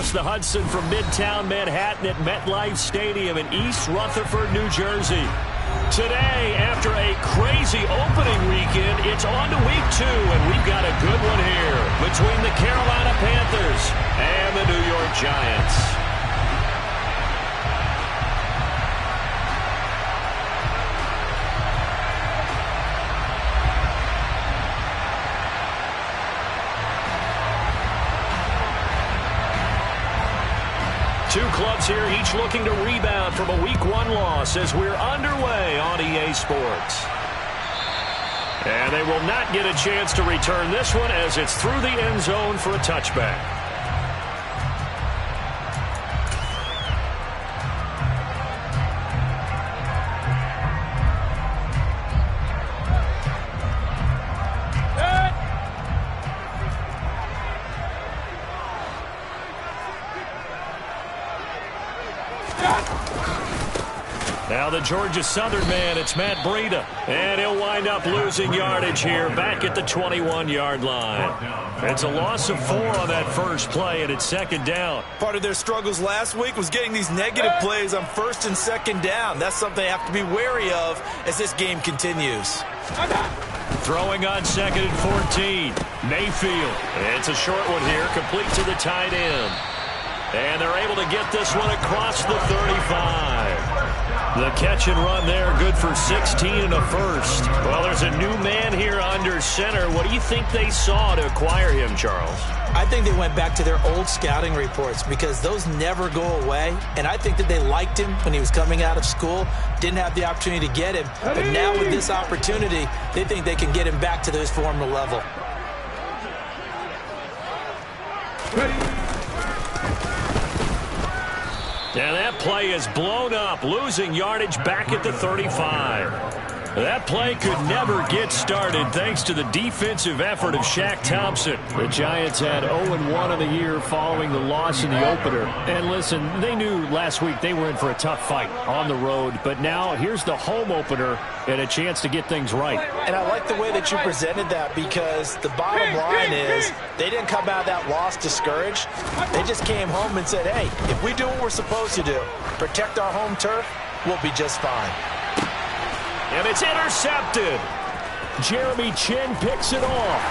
across the Hudson from Midtown Manhattan at MetLife Stadium in East Rutherford, New Jersey. Today, after a crazy opening weekend, it's on to week 2, and we've got a good one here between the Carolina Panthers and the New York Giants. Two clubs here, each looking to rebound from a Week 1 loss as we're underway on EA Sports. And they will not get a chance to return this one as it's through the end zone for a touchback. Now the Georgia Southern man, it's Matt Breida. And he'll wind up losing yardage here back at the 21-yard line. It's a loss of 4 on that first play, and it's second down. Part of their struggles last week was getting these negative plays on first and second down. That's something they have to be wary of as this game continues. Throwing on second and 14. Mayfield. It's a short one here, complete to the tight end. And they're able to get this one across the 35. The catch and run there, good for 16 and a first. Well, there's a new man here under center. What do you think they saw to acquire him, Charles? I think they went back to their old scouting reports because those never go away. And I think that they liked him when he was coming out of school, didn't have the opportunity to get him. But now with this opportunity, they think they can get him back to his former level. And that play is blown up, losing yardage back at the 35. That play could never get started thanks to the defensive effort of Shaq Thompson. The Giants had 0-1 on the year following the loss in the opener. And listen, they knew last week they were in for a tough fight on the road. But now here's the home opener and a chance to get things right. And I like the way that you presented that because the bottom line is they didn't come out of that loss discouraged. They just came home and said, hey, if we do what we're supposed to do, protect our home turf, we'll be just fine. And it's intercepted. Jeremy Chin picks it off.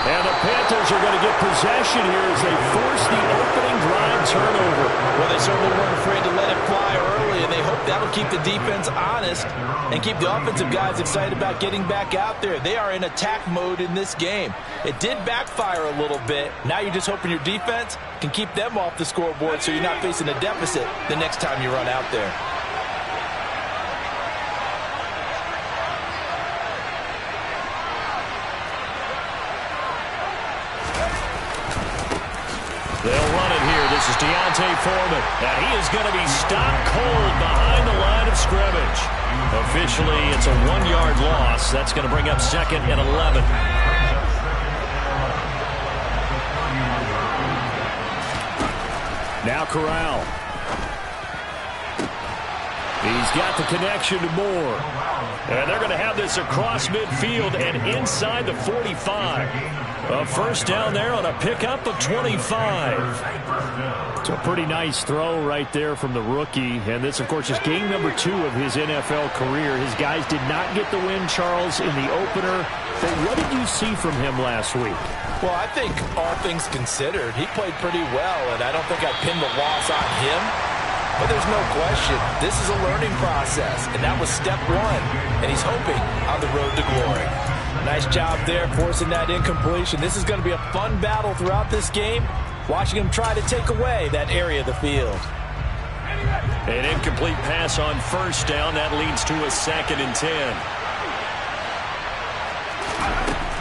And the Panthers are going to get possession here as they force the opening drive turnover. Well, they certainly weren't afraid to let it fly early, and they hope that'll keep the defense honest and keep the offensive guys excited about getting back out there. They are in attack mode in this game. It did backfire a little bit. Now you're just hoping your defense can keep them off the scoreboard so you're not facing a deficit the next time you run out there. They'll run it here. This is Deontay Foreman. And he is going to be stopped cold behind the line of scrimmage. Officially, it's a 1-yard loss. That's going to bring up second and 11. Now Corral. He's got the connection to Moore. And they're going to have this across midfield and inside the 45. A first down there on a pickup of 25. It's a pretty nice throw right there from the rookie. And this, of course, is game number 2 of his NFL career. His guys did not get the win, Charles, in the opener. But what did you see from him last week? Well, I think all things considered, he played pretty well, and I don't think I'd pin the loss on him. But there's no question, this is a learning process, and that was step 1, and he's hoping on the road to glory. Nice job there forcing that incompletion. This is going to be a fun battle throughout this game, watching him try to take away that area of the field. An incomplete pass on first down. That leads to a 2nd and 10.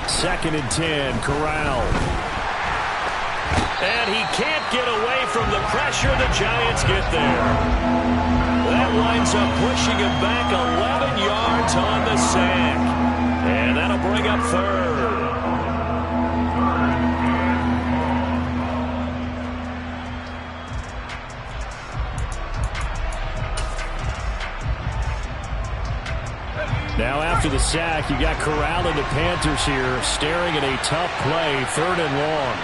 2nd and 10, Corral. And he can't get away from the pressure. The Giants get there. That winds up pushing him back 11 yards on the sack. And that'll bring up 3rd. Now after the sack, you got Corral and the Panthers here staring at a tough play, 3rd and long.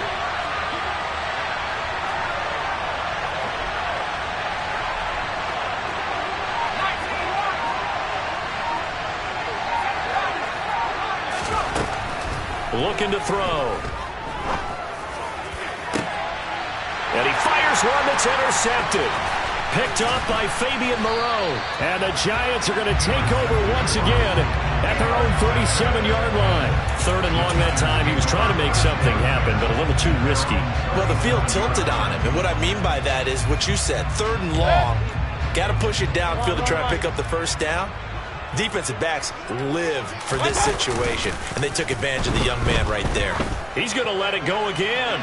looking to throw. And he fires one that's intercepted. Picked up by Fabian Moreau. And the Giants are going to take over once again at their own 37-yard line. 3rd and long that time. He was trying to make something happen, but a little too risky. Well, the field tilted on him. And what I mean by that is what you said. 3rd and long. Got to push it downfield to try and pick up the first down. Defensive backs live for this situation, and they took advantage of the young man right there. He's going to let it go again.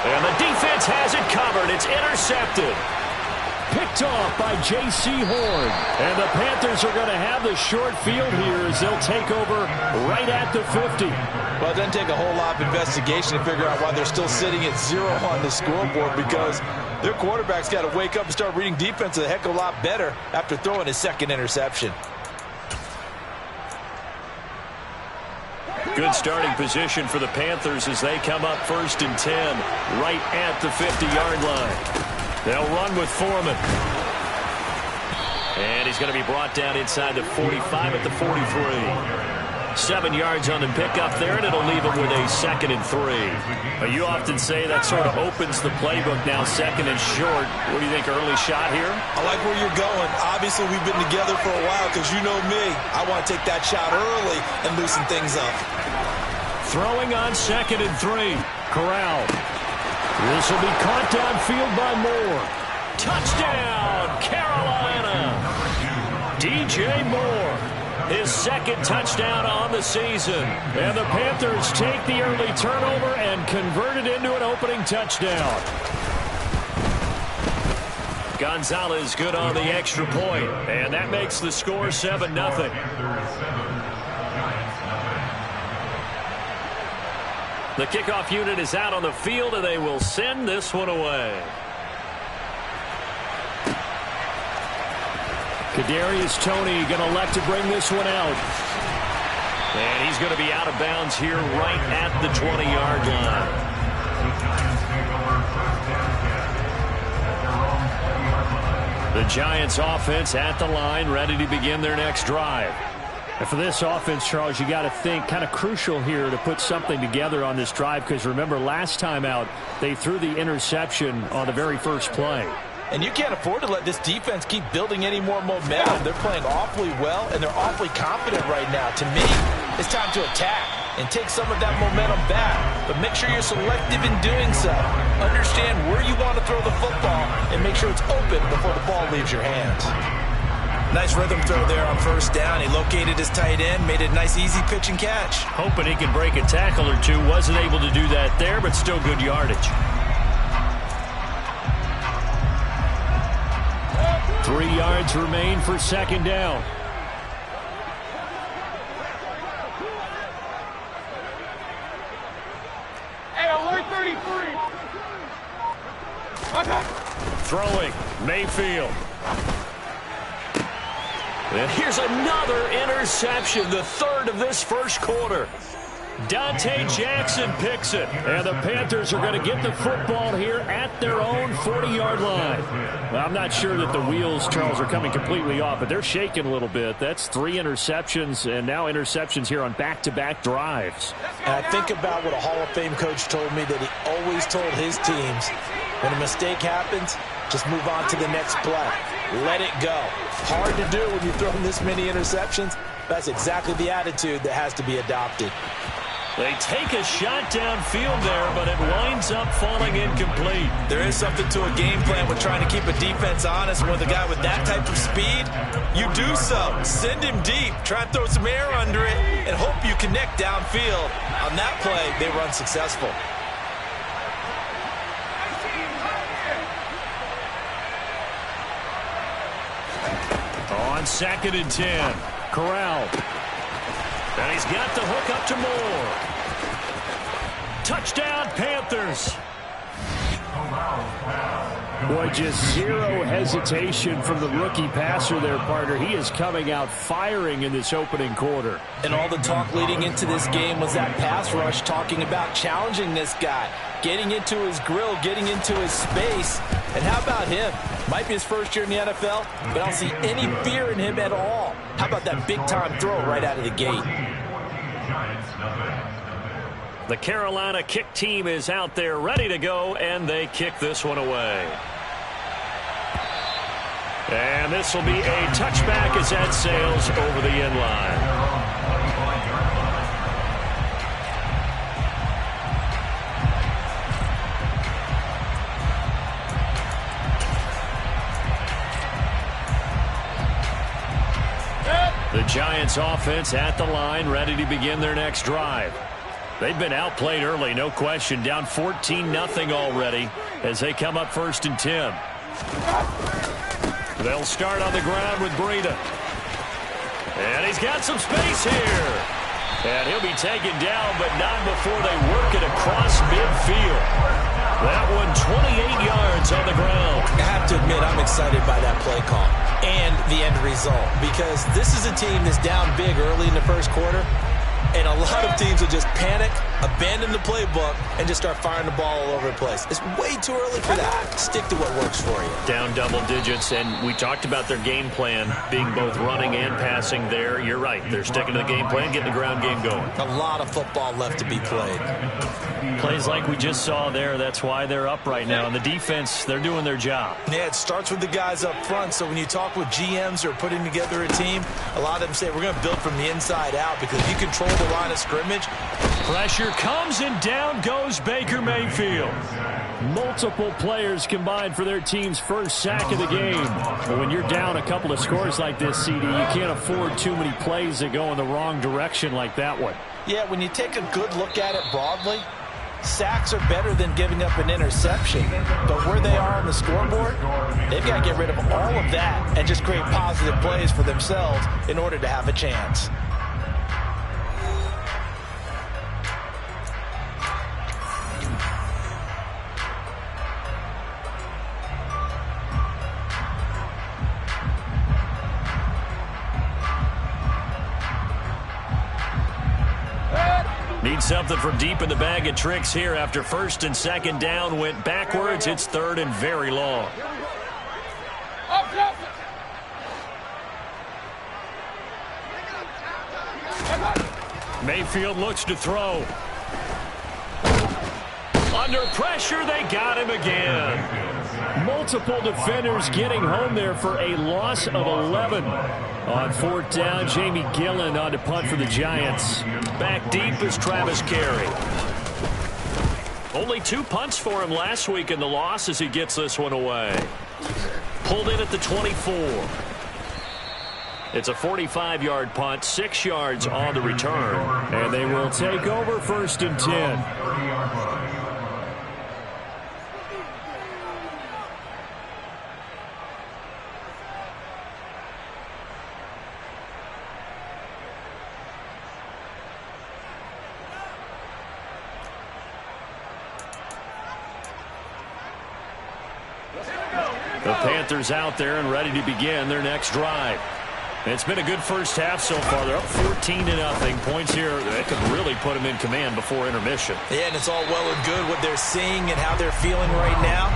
And the defense has it covered. It's intercepted. Picked off by J.C. Horn. And the Panthers are going to have the short field here as they'll take over right at the 50. Well, it doesn't take a whole lot of investigation to figure out why they're still sitting at 0 on the scoreboard, because their quarterback's got to wake up and start reading defense a heck of a lot better after throwing his 2nd interception. Good starting position for the Panthers as they come up 1st and 10 right at the 50-yard line. They'll run with Foreman. And he's going to be brought down inside the 45 at the 43. 7 yards on the pickup there, and it'll leave him with a 2nd and 3. You often say that sort of opens the playbook now, 2nd and short. What do you think, early shot here? I like where you're going. Obviously, we've been together for a while because you know me. I want to take that shot early and loosen things up. Throwing on 2nd and 3. Corral. This will be caught downfield by Moore. Touchdown, Carolina. DJ Moore. His 2nd touchdown on the season. And the Panthers take the early turnover and convert it into an opening touchdown. Gonzalez good on the extra point. And that makes the score 7-0. The kickoff unit is out on the field, and they will send this one away. Kadarius Toney going to elect to bring this one out. And he's going to be out of bounds here right at the 20-yard line. The Giants offense at the line, ready to begin their next drive. And for this offense, Charles, you got to think kind of crucial here to put something together on this drive, because remember last time out they threw the interception on the very first play. And you can't afford to let this defense keep building any more momentum. They're playing awfully well, and they're awfully confident right now. To me, it's time to attack and take some of that momentum back. But make sure you're selective in doing so. Understand where you want to throw the football and make sure it's open before the ball leaves your hands. Nice rhythm throw there on 1st down. He located his tight end, made a nice easy pitch and catch. Hoping he could break a tackle or two. Wasn't able to do that there, but still good yardage. 3 yards remain for 2nd down. Hey, alert 33. Okay. Throwing, Mayfield. And here's another interception, the 3rd of this first quarter. Dante Jackson picks it. And the Panthers are going to get the football here at their own 40-yard line. Well, I'm not sure that the wheels, Charles, are coming completely off, but they're shaking a little bit. That's 3 interceptions, and now interceptions here on back-to-back drives. And I think about what a Hall of Fame coach told me that he always told his teams, when a mistake happens, just move on to the next play. Let it go. Hard to do when you've thrown this many interceptions. That's exactly the attitude that has to be adopted. They take a shot downfield there, but it winds up falling incomplete. There is something to a game plan with trying to keep a defense honest. With a guy with that type of speed, you do so. Send him deep. Try and throw some air under it and hope you connect downfield. On that play, they were unsuccessful. On 2nd and 10, Corral. And he's got the hook up to Moore. Touchdown, Panthers. Boy, just zero hesitation from the rookie passer there, partner. He is coming out firing in this opening quarter. And all the talk leading into this game was that pass rush, talking about challenging this guy, getting into his grill, getting into his space. And how about him? Might be his first year in the NFL, but I don't see any fear in him at all. How about that big-time throw right out of the gate? The Carolina kick team is out there ready to go, and they kick this one away. And this will be a touchback as that sails over the end line. The Giants offense at the line, ready to begin their next drive. They've been outplayed early, no question. Down 14-0 already as they come up 1st and 10. They'll start on the ground with Breida. And he's got some space here. And he'll be taken down, but not before they work it across midfield. That one 28 yards on the ground. I have to admit, I'm excited by that play call and the end result, because this is a team that's down big early in the first quarter, and a lot of teams will just panic, abandon the playbook, and just start firing the ball all over the place. It's way too early for that. Stick to what works for you. Down double digits, and we talked about their game plan being both running and passing there. You're right. They're sticking to the game plan, getting the ground game going. A lot of football left to be played. Plays like we just saw there, that's why they're up right now. And the defense, they're doing their job. Yeah, it starts with the guys up front. So when you talk with GMs who are putting together a team, a lot of them say we're going to build from the inside out, because if you control the line of scrimmage. Pressure comes, and down goes Baker Mayfield. Multiple players combined for their team's first sack of the game. But when you're down a couple of scores like this, CD, you can't afford too many plays that go in the wrong direction like that one. Yeah, when you take a good look at it broadly, sacks are better than giving up an interception. But where they are on the scoreboard, they've got to get rid of all of that and just create positive plays for themselves in order to have a chance. Need something from deep in the bag of tricks here after 1st and 2nd down went backwards. It's 3rd and very long. Mayfield looks to throw. Under pressure, they got him again. Multiple defenders getting home there for a loss of 11. On 4th down, Jamie Gillen on to punt for the Giants. Back deep is Travis Carey. Only 2 punts for him last week in the loss as he gets this one away. Pulled in at the 24. It's a 45-yard punt, 6 yards on the return. And they will take over 1st and 10. The Panthers out there and ready to begin their next drive. It's been a good first half so far. They're up 14-0. Points here that could really put them in command before intermission. Yeah, and it's all well and good what they're seeing and how they're feeling right now.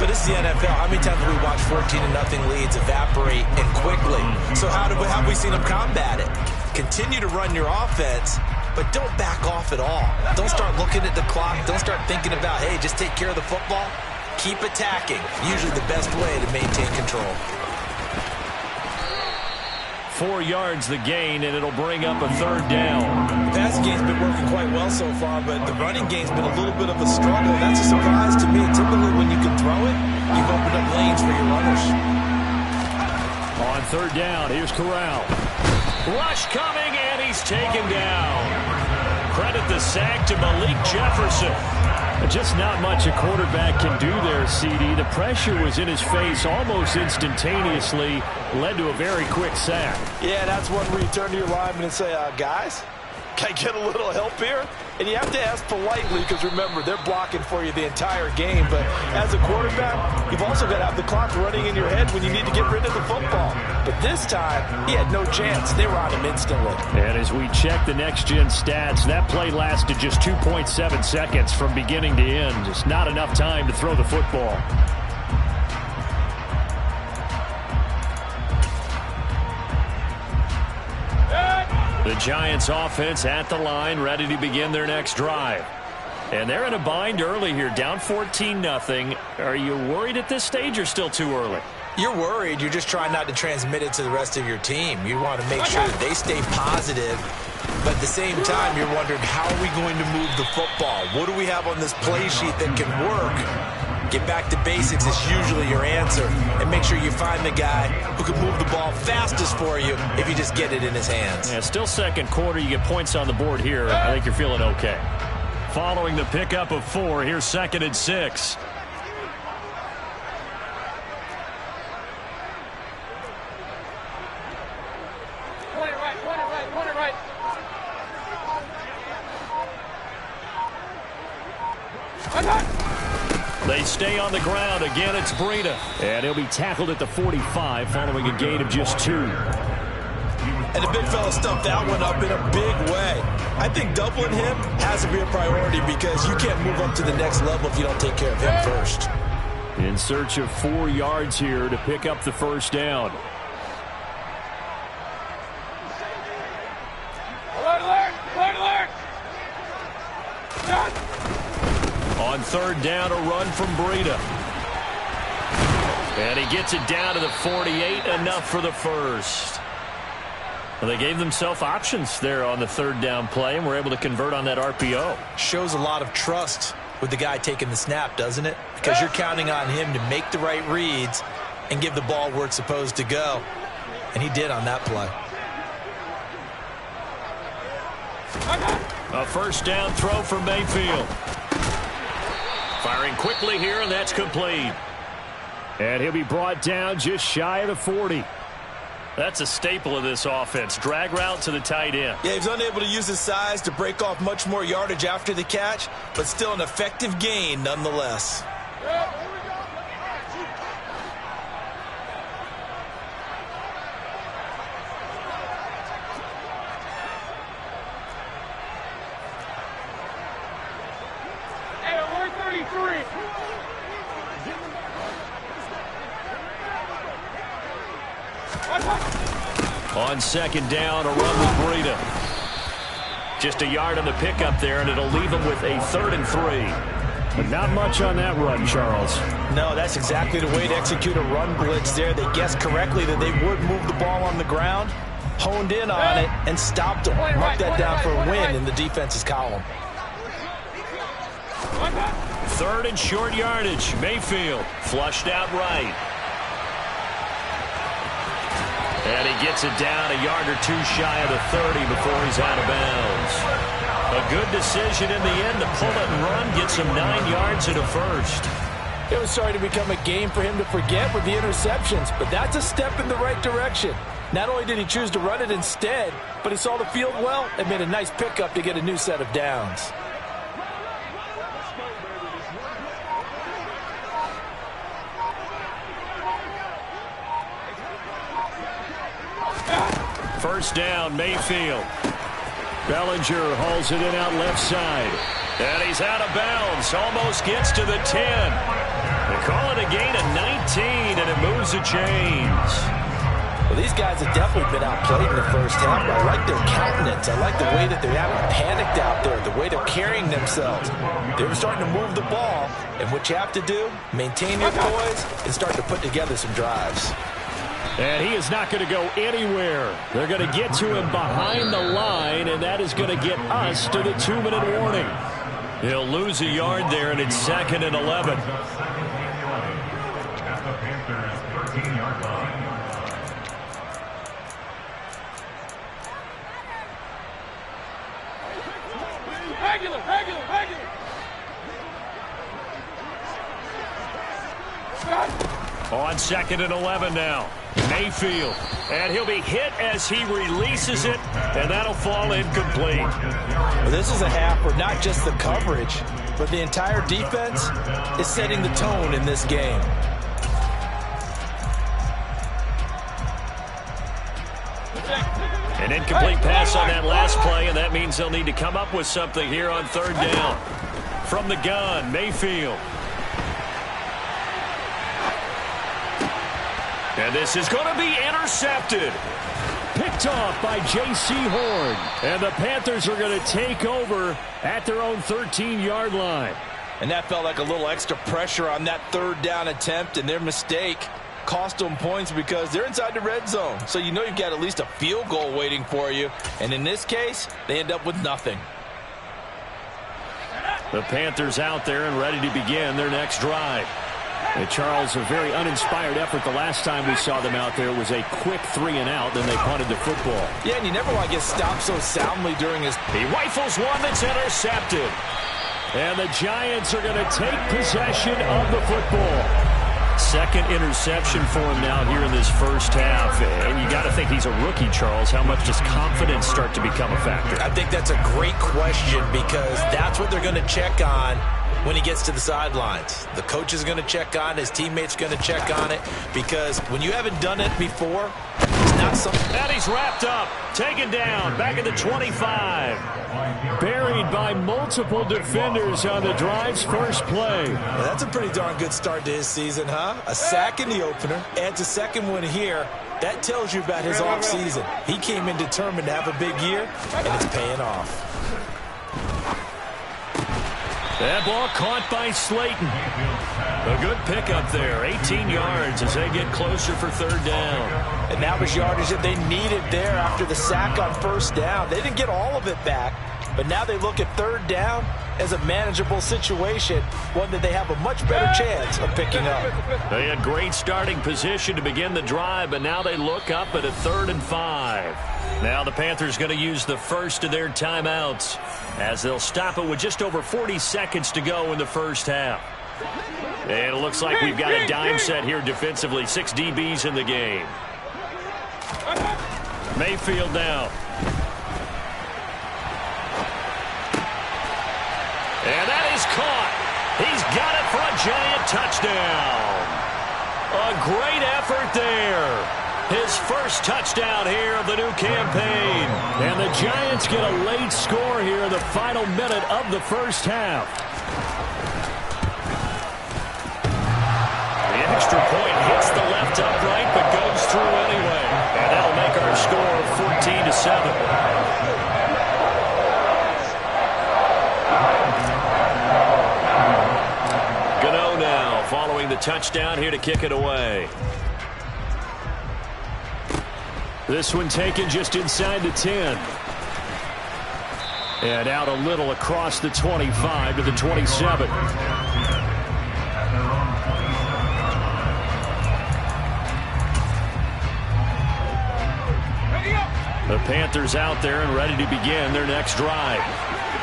But it's the NFL. How many times have we watched 14-0 leads evaporate and quickly? So how have we seen them combat it? Continue to run your offense, but don't back off at all. Don't start looking at the clock. Don't start thinking about, hey, just take care of the football. Keep attacking. Usually the best way to maintain control. 4 yards the gain, and it'll bring up a 3rd down. The passing game's been working quite well so far, but the running game's been a little bit of a struggle. That's a surprise to me. Typically, when you can throw it, you've opened up lanes for your runners. On 3rd down, here's Corral. Rush coming, and he's taken down. Credit the sack to Malik Jefferson. Just not much a quarterback can do there, CD. The pressure was in his face almost instantaneously, led to a very quick sack. Yeah, that's one where you turn to your lineman and say, guys, can I get a little help here? And you have to ask politely, because remember, they're blocking for you the entire game. But as a quarterback, you've also got to have the clock running in your head when you need to get rid of the football. But this time, he had no chance. They were on him instantly. And as we check the next-gen stats, that play lasted just 2.7 seconds from beginning to end. Just not enough time to throw the football. The Giants offense at the line, ready to begin their next drive. And they're in a bind early here, down 14-0. Are you worried at this stage or still too early? You're worried. You're just trying not to transmit it to the rest of your team. You want to make sure that they stay positive. But at the same time, you're wondering, how are we going to move the football? What do we have on this play sheet that can work? Get back to basics is usually your answer. And make sure you find the guy who can move the ball fastest for you if you just get it in his hands. Yeah, still second quarter. You get points on the board here. I think you're feeling okay. Following the pickup of 4, here's 2nd and 6. They stay on the ground. Again, it's Breida. And he'll be tackled at the 45 following a gain of just 2. And the big fella stuffed that one up in a big way. I think doubling him has to be a priority because you can't move up to the next level if you don't take care of him first. In search of 4 yards here to pick up the first down. Alert! On 3rd down, a run from Breida. And he gets it down to the 48, enough for the first. Well, they gave themselves options there on the 3rd down play and were able to convert on that RPO. Shows a lot of trust with the guy taking the snap, doesn't it? Because you're counting on him to make the right reads and give the ball where it's supposed to go. And he did on that play. A first down throw for Mayfield. Firing quickly here, and that's complete. And he'll be brought down just shy of the 40. That's a staple of this offense. Drag route to the tight end. Yeah, he's unable to use his size to break off much more yardage after the catch, but still an effective gain nonetheless. Hey, alert 33. On 2nd down, a run with Breida. Just a yard on the pickup there, and it'll leave him with a 3rd and 3. But not much on that run, Charles. No, that's exactly the way to execute a run blitz there. They guessed correctly that they would move the ball on the ground, honed in on it, and stopped them. Mark that down for a win in the defense's column. 3rd and short yardage. Mayfield flushed out right. And he gets it down a yard or 2 shy of the 30 before he's out of bounds. A good decision in the end to pull it and run, get some 9 yards and a first. It was starting to become a game for him to forget with the interceptions, but that's a step in the right direction. Not only did he choose to run it instead, but he saw the field well and made a nice pickup to get a new set of downs. First down, Mayfield. Bellinger hauls it in out left side. And he's out of bounds. Almost gets to the 10. They call it a gain of 19, and it moves the chains. Well, these guys have definitely been outplayed in the first half. I like their countenance. I like the way that they haven't panicked out there, the way they're carrying themselves. They were starting to move the ball, and what you have to do, maintain your poise and start to put together some drives. And he is not going to go anywhere. They're going to get to him behind the line, and that is going to get us to the 2-minute warning. He'll lose a yard there, and it's 2nd and 11. Regular. On 2nd and 11 now. Mayfield. And he'll be hit as he releases it, and that'll fall incomplete. Well, this is a half where not just the coverage, but the entire defense is setting the tone in this game. An incomplete pass on that last play, and that means they'll need to come up with something here on 3rd down. From the gun, Mayfield. And this is going to be intercepted. picked off by J.C. Horn. And the Panthers are going to take over at their own 13-yard line. And that felt like a little extra pressure on that third down attempt, and their mistake cost them points because they're inside the red zone. So you know you've got at least a field goal waiting for you. And in this case, they end up with nothing. The Panthers out there and ready to begin their next drive. And Charles, a very uninspired effort. The last time we saw them out there was a quick 3-and-out, then they punted the football. Yeah, and you never want to get stopped so soundly during his... He rifles one that's intercepted. And the Giants are going to take possession of the football. Second interception for him now here in this first half. And you got to think he's a rookie, Charles. How much does confidence start to become a factor? I think that's a great question because that's what they're going to check on when he gets to the sidelines. The coach is going to check on, his teammates going to check on it, because when you haven't done it before, it's not something. And he's wrapped up, taken down, back at the 25. Buried by multiple defenders on the drive's first play. Well, that's a pretty darn good start to his season, huh? A sack in the opener, adds a second one here. That tells you about his offseason. He came in determined to have a big year, and it's paying off. That ball caught by Slayton. A good pickup there. 18 yards as they get closer for third down. And that was yardage that they needed there after the sack on first down. They didn't get all of it back, but now they look at third down as a manageable situation, one that they have a much better chance of picking up. They had great starting position to begin the drive, but now they look up at a 3rd and 5. Now the Panthers going to use the first of their timeouts as they'll stop it with just over 40 seconds to go in the first half. And it looks like we've got a dime set here defensively. 6 DBs in the game. Mayfield now. And that is caught. He's got it for a giant touchdown. A great effort there. His first touchdown here of the new campaign. And the Giants get a late score here in the final minute of the first half. The extra point hits the left upright but goes through anyway. And that'll make our score 14-7. Following the touchdown here to kick it away. This one taken just inside the 10. And out a little across the 25 to the 27. The Panthers out there and ready to begin their next drive.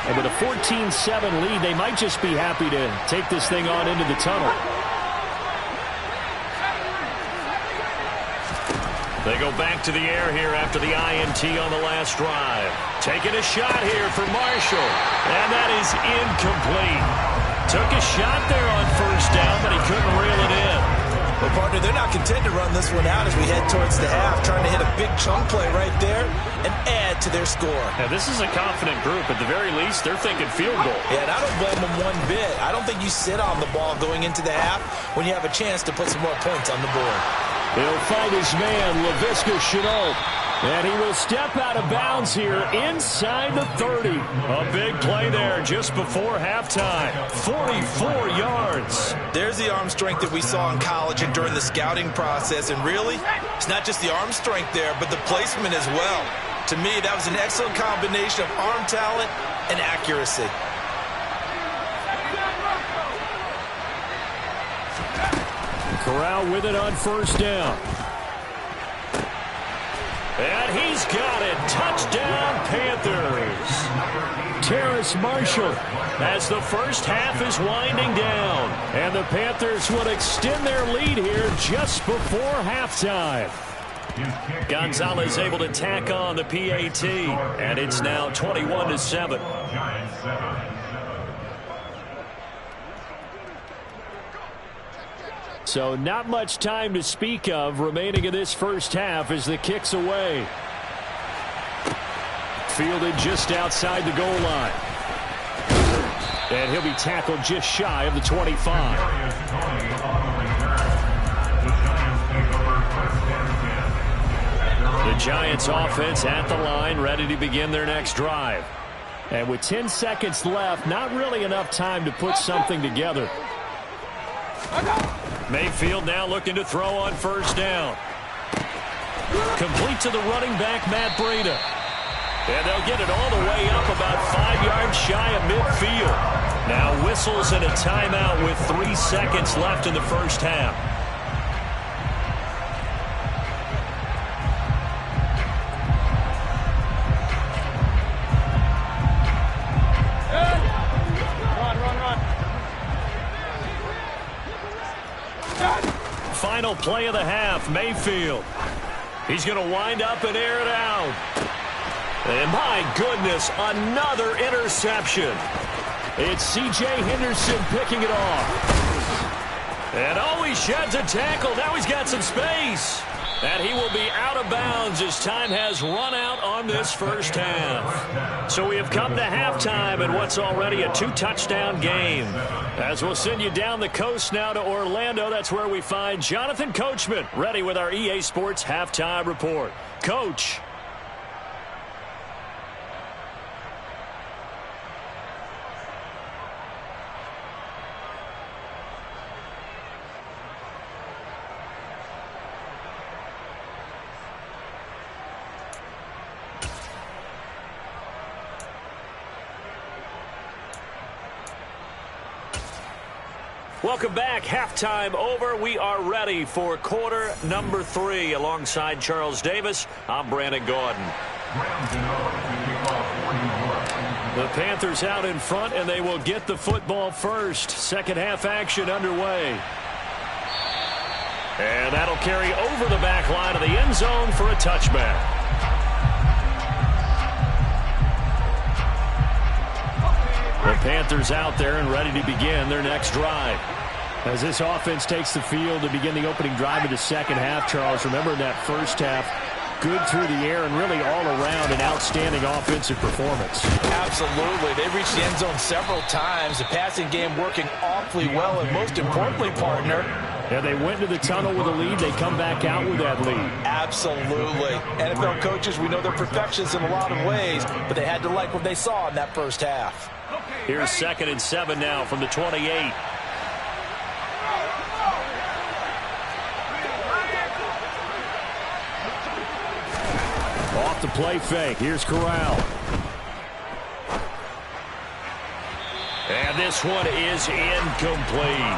And with a 14-7 lead, they might just be happy to take this thing on into the tunnel. They go back to the air here after the INT on the last drive. Taking a shot here for Marshall. And that is incomplete. Took a shot there on first down, but he couldn't reel it in. Well, partner, they're not content to run this one out as we head towards the half, trying to hit a big chunk play right there and add to their score. Now, this is a confident group. At the very least, they're thinking field goal. Yeah, and I don't blame them one bit. I don't think you sit on the ball going into the half when you have a chance to put some more points on the board. He'll fight his man, Laviska Shenault. And he will step out of bounds here inside the 30. A big play there just before halftime. 44 yards. There's the arm strength that we saw in college and during the scouting process. And really, it's not just the arm strength there, but the placement as well. To me, that was an excellent combination of arm talent and accuracy. Corral with it on first down. And he's got it. Touchdown, Panthers. Terrace Marshall as the first half is winding down. And the Panthers will extend their lead here just before halftime. Gonzalez able to tack on the PAT. And it's now 21-7. So not much time to speak of remaining in this first half as the kick's away. Fielded just outside the goal line. And he'll be tackled just shy of the 25. The Giants offense at the line, ready to begin their next drive. And with 10 seconds left, not really enough time to put something together. Mayfield now looking to throw on first down. Complete to the running back, Matt Breida. And they'll get it all the way up about 5 yards shy of midfield. Now whistles and a timeout with 3 seconds left in the first half. Final play of the half, Mayfield. He's going to wind up and air it out. And my goodness, another interception. It's C.J. Henderson picking it off. And oh, he sheds a tackle. Now he's got some space. And he will be out of bounds as time has run out on this first half. So we have come to halftime in what's already a 2-touchdown game. As we'll send you down the coast now to Orlando, that's where we find Jonathan Coachman ready with our EA Sports Halftime Report. Coach. Welcome back. Halftime over. We are ready for quarter number 3. Alongside Charles Davis, I'm Brandon Gaudin. The Panthers out in front, and they will get the football first. Second half action underway. And that'll carry over the back line of the end zone for a touchback. The Panthers out there and ready to begin their next drive. As this offense takes the field to begin the opening drive of the second half, Charles, remember in that first half, good through the air and really all around an outstanding offensive performance. Absolutely. They reached the end zone several times. The passing game working awfully well, and most importantly, partner, yeah, they went to the tunnel with a lead. They come back out with that lead. Absolutely. NFL coaches, we know they're perfectionists in a lot of ways, but they had to like what they saw in that first half. Here's 2nd and 7 now from the 28. Off the play fake. Here's Corral. And this one is incomplete.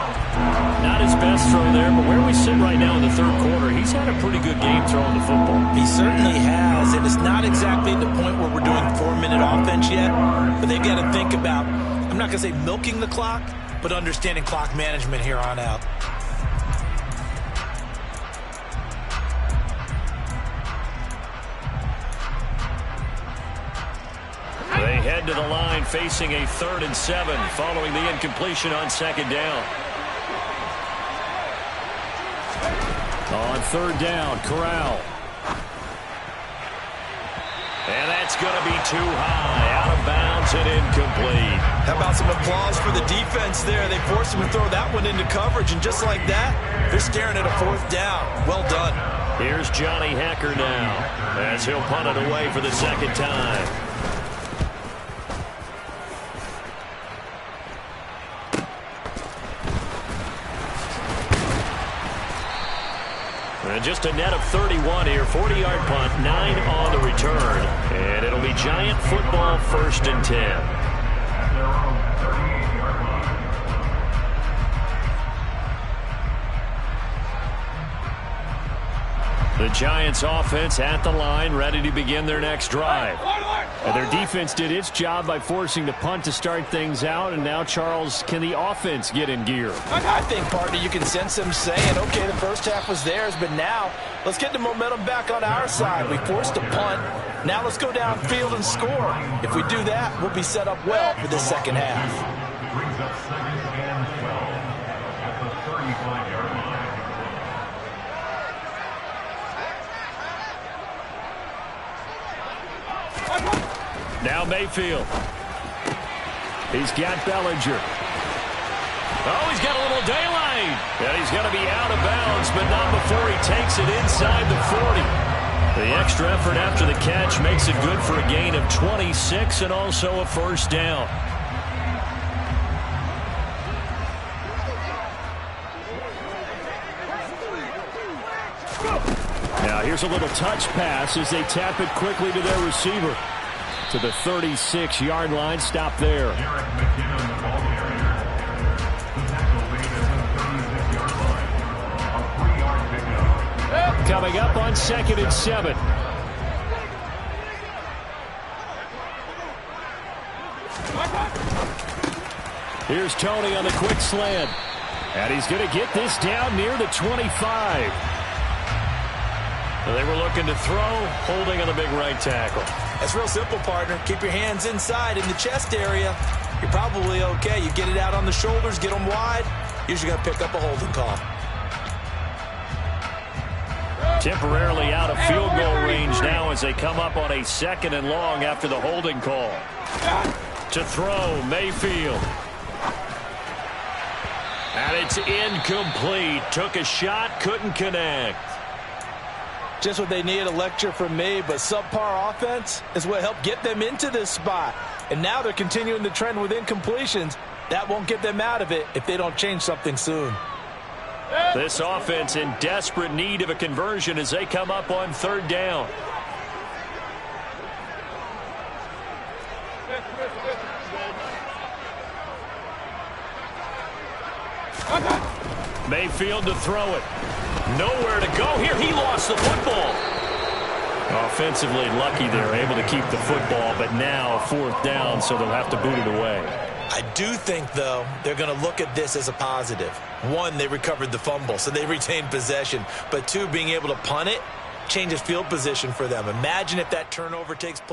Not his best throw there, but where we sit right now in the third quarter, he's had a pretty good game throwing the football. He certainly has, and it's not exactly at the point where we're doing 4-minute offense yet, but they've got to think about, I'm not going to say milking the clock, but understanding clock management here on out. They head to the line facing a 3rd and 7 following the incompletion on 2nd down. On 3rd down, Corral. And that's going to be too high, out of bounds and incomplete. How about some applause for the defense there? They forced him to throw that one into coverage, and just like that, they're staring at a 4th down. Well done. Here's Johnny Hecker now as he'll punt it away for the 2nd time. And just a net of 31 here. 40-yard punt, 9 on the return. And it'll be Giant football 1st and 10. The Giants offense at the line, ready to begin their next drive. And their defense did its job by forcing the punt to start things out. And now, Charles, can the offense get in gear? I think, partner, you can sense them saying, okay, the first half was theirs, but now let's get the momentum back on our side. We forced a punt. Now let's go downfield and score. If we do that, we'll be set up well for the second half. Now Mayfield. He's got Bellinger. Oh, he's got a little daylight. And he's going to be out of bounds, but not before he takes it inside the 40. The extra effort after the catch makes it good for a gain of 26 and also a first down. Now here's a little touch pass as they tap it quickly to their receiver. To the 36-yard line, stop there. Coming up on 2nd and 7. Here's Tony on the quick slant. And he's going to get this down near the 25. They were looking to throw, holding on the big right tackle. That's real simple, partner. Keep your hands inside in the chest area. You're probably okay. You get it out on the shoulders, get them wide. Usually going to pick up a holding call. Temporarily out of field goal range now as they come up on a 2nd and long after the holding call. To throw, Mayfield. And it's incomplete. Took a shot, couldn't connect. Just what they need, a lecture from me, but subpar offense is what helped get them into this spot. And now they're continuing the trend with incompletions. That won't get them out of it if they don't change something soon. This offense in desperate need of a conversion as they come up on 3rd down. Mayfield to throw it. Nowhere to go here. He lost the football. Offensively lucky they're able to keep the football, but now 4th down, so they'll have to boot it away. I do think, though, they're going to look at this as a positive. 1, they recovered the fumble, so they retained possession. But 2, being able to punt it changes field position for them. Imagine if that turnover takes place.